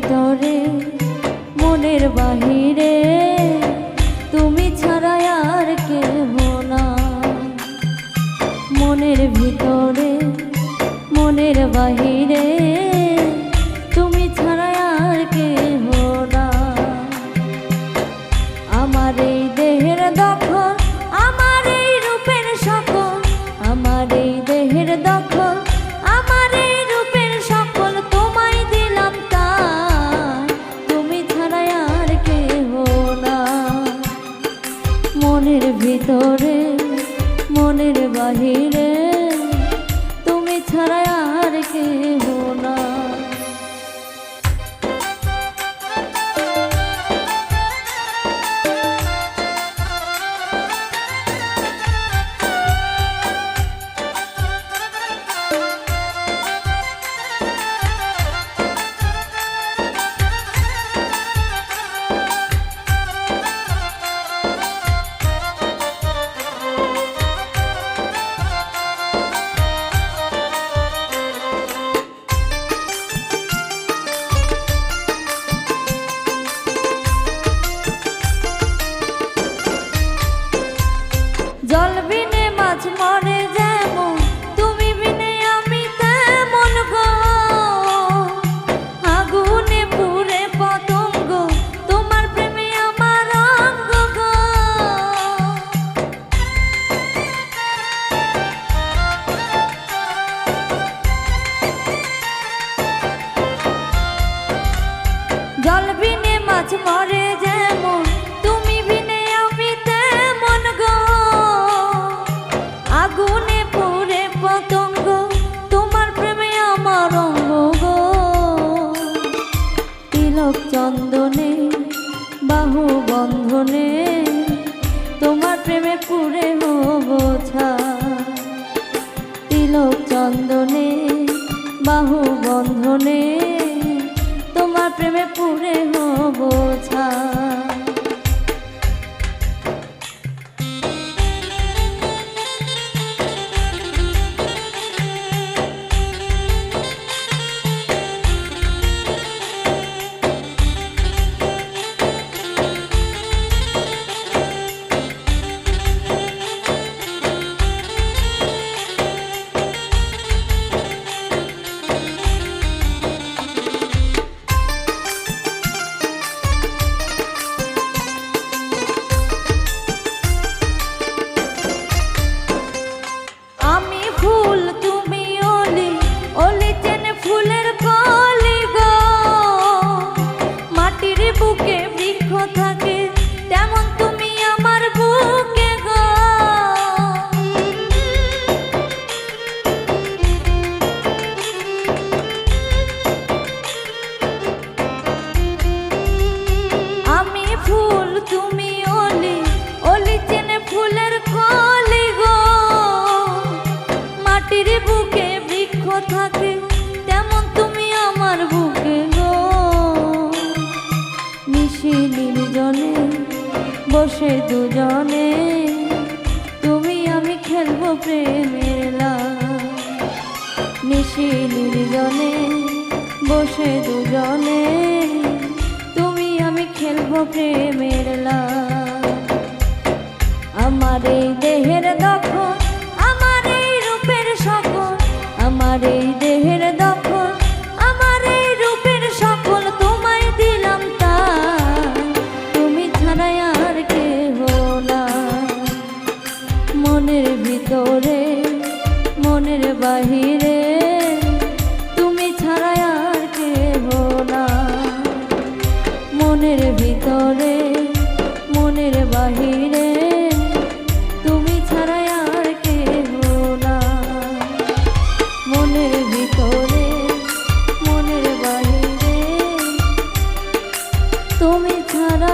ভিতরে মনের বাহিরে তুমি ছাড়া আর কেহ না। মনের ভিতরে মনের বাহিরে তুমি ছাড়া আর কেহ না। আমার এই দেহের দখল, আমার এই রূপের সকল, আমার এই দেহের দখল, আমার এই রূপের সকল তোমায় দিলাম তাই, তুমি ছাড়া আর কেহ না। মনের ভিতরে মনের বাহিরে তুমি ছাড়া আর কেহ না। জল বিনে মাছ মরে যেমন, তুমি বিনে আমি তেমন গো। আগুনে পুড়ে পতঙ্গ, তোমার প্রেমে আমার অঙ্গ গো। জল বিনে মাছ মরে যেমন, তুমি বিনে আমি তেমন গো। আগুনে পুড়ে পতঙ্গ, তোমার প্রেমে আমার অঙ্গ গো। তিলক চন্দনে বাহু বন্ধনে, তোমার প্রেমে পুড়ে হব ছাই। তিলক চন্দনে বাহু বন্ধনে, তোমার প্রেমে পুড়ে হব ছাই। থাকে তেমন তুমি আমার বুকে গো। নিশি নির্জনে বসে দুজনে, তুমি আমি খেলবো প্রেমের লাল। নিশি নির্জনে বসে দুজনে, তুমি আমি খেলবো প্রেমের লাল। আমার এই দেহের দখল, আমার এই রূপের সকল, আমার এই দেহের দখল, আমার এই রূপের সকল তোমায় দিলাম তাই, তুমি ছাড়া আর কেহ না। মনের ভিতরে মনের বাহিরে তুমি ছাড়া আর কেহ না। মনের ভিতরে মনের বাহিরে তুমি ছাড়া আর কেহ না। মনের ভিতরে মনের বাহিরে তুমি ছাড়া